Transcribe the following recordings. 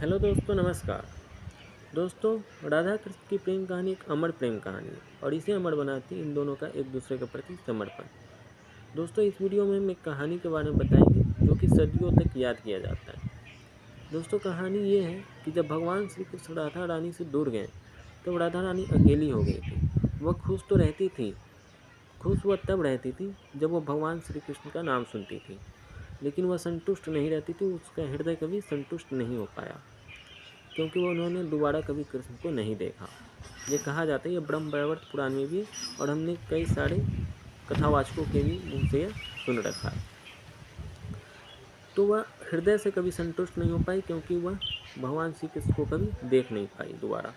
Hello दोस्तों, नमस्कार। दोस्तों, राधा कृष्ण की प्रेम कहानी एक अमर प्रेम कहानी है और इसे अमर बनाती इन दोनों का एक दूसरे के प्रति समर्पण। दोस्तों, इस वीडियो में हम एक कहानी के बारे में बताएंगे जो कि सदियों तक याद किया जाता है। दोस्तों, कहानी ये है कि जब भगवान श्री कृष्ण राधा रानी से दूर गए तब राधा रानी अकेली हो गई थी। वह खुश तो रहती थी, खुश वह तब रहती थी जब वह भगवान श्री कृष्ण का नाम सुनती थी, लेकिन वह संतुष्ट नहीं रहती थी। उसका हृदय कभी संतुष्ट नहीं हो पाया क्योंकि वो उन्होंने दोबारा कभी कृष्ण को नहीं देखा। ये कहा जाता है, ये ब्रह्म वैवर्त पुराण में भी है और हमने कई सारे कथावाचकों के भी मुँह से यह सुन रखा है। तो वह हृदय से कभी संतुष्ट नहीं हो पाई क्योंकि वह भगवान श्री कृष्ण को कभी देख नहीं पाई दोबारा।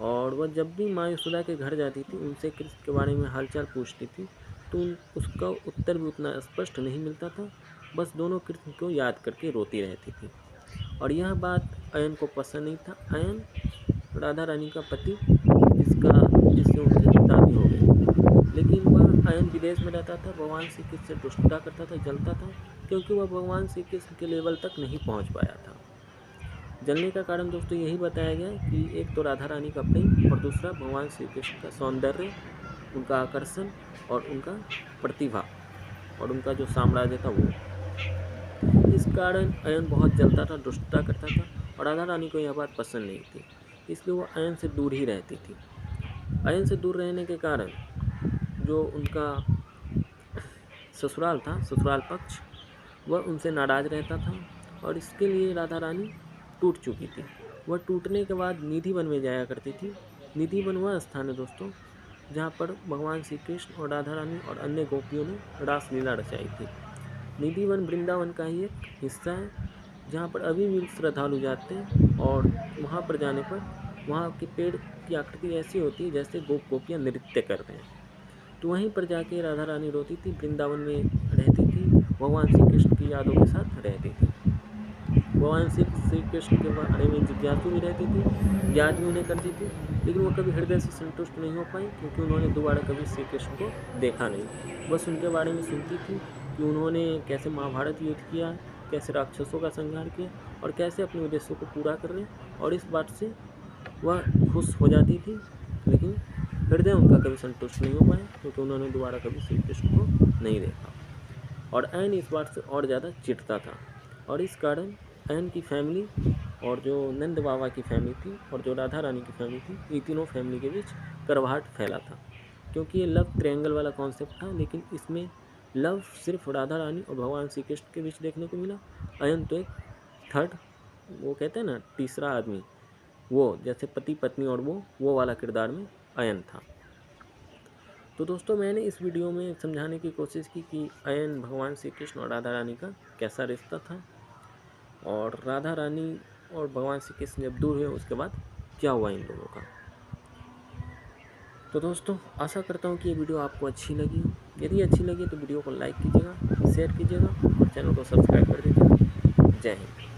और वह जब भी माँ यशोदा के घर जाती थी, उनसे कृष्ण के बारे में हालचाल पूछती थी तो उसका उत्तर भी उतना स्पष्ट नहीं मिलता था। बस दोनों कृष्ण को याद करके रोती रहती थी और यह बात अयन को पसंद नहीं था। अयन राधा रानी का पति जिससे उनकी शादी हो गई, लेकिन वह अयन विदेश में रहता था, भगवान श्री कृष्ण से दुष्टता करता था, जलता था क्योंकि वह भगवान श्री कृष्ण के लेवल तक नहीं पहुंच पाया था। जलने का कारण दोस्तों यही बताया गया कि एक तो राधा रानी का प्रेम और दूसरा भगवान श्री कृष्ण का सौंदर्य, उनका आकर्षण और उनका प्रतिभा और उनका जो साम्राज्य था वो। इस कारण अयन बहुत जलता था, दुष्टता करता था और राधा रानी को यह बात पसंद नहीं थी, इसलिए वो अयन से दूर ही रहती थी। अयन से दूर रहने के कारण जो उनका ससुराल था, ससुराल पक्ष, वह उनसे नाराज रहता था और इसके लिए राधा रानी टूट चुकी थी। वह टूटने के बाद निधि वन में जाया करती थी। निधि वन वह स्थान है दोस्तों जहाँ पर भगवान श्री कृष्ण और राधा रानी और अन्य गोपियों ने रासलीला रचाई थी। निधि वन वृंदावन का ही एक हिस्सा है जहाँ पर अभी भी श्रद्धालु जाते हैं और वहाँ पर जाने पर वहाँ के पेड़ की आकृति ऐसी होती है जैसे गोपियाँ नृत्य कर रहे हैं। तो वहीं पर जाके राधा रानी रोती थी, वृंदावन में रहती थी, भगवान श्री कृष्ण की यादों के साथ रहती थी। भगवान श्री कृष्ण के बारे में जिज्ञासु भी रहती थी, याद भी उन्हें करती थी, लेकिन वो कभी हृदय से संतुष्ट नहीं हो पाई क्योंकि उन्होंने दोबारा कभी श्री कृष्ण को देखा नहीं। बस उनके बारे में सुनती थी कि उन्होंने कैसे महाभारत युद्ध किया, कैसे राक्षसों का संहार किया और कैसे अपने उद्देश्यों को पूरा कर रहे, और इस बात से वह खुश हो जाती थी, लेकिन हृदय उनका कभी संतुष्ट नहीं हो पाया क्योंकि उन्होंने दोबारा कभी श्री कृष्ण को नहीं देखा। और अयन इस बात से और ज़्यादा चिढ़ता था और इस कारण अयन की फैमिली और जो नंद बाबा की फैमिली थी और जो राधा रानी की फैमिली थी, ये तीनों फैमिली के बीच कड़वाहट फैला था क्योंकि ये लव ट्रायंगल वाला कॉन्सेप्ट था, लेकिन इसमें लव सिर्फ राधा रानी और भगवान श्री कृष्ण के बीच देखने को मिला। अयन तो एक थर्ड, वो कहते हैं ना, तीसरा आदमी, वो जैसे पति पत्नी और वो वाला किरदार में अयन था। तो दोस्तों, मैंने इस वीडियो में समझाने की कोशिश की कि अयन, भगवान श्री कृष्ण और राधा रानी का कैसा रिश्ता था और राधा रानी और भगवान श्री कृष्ण जब दूर हुए उसके बाद क्या हुआ इन लोगों का। तो दोस्तों, आशा करता हूँ कि ये वीडियो आपको अच्छी लगी। यदि अच्छी लगी तो वीडियो को लाइक कीजिएगा, शेयर कीजिएगा और चैनल को सब्सक्राइब कर दीजिएगा। जय हिंद।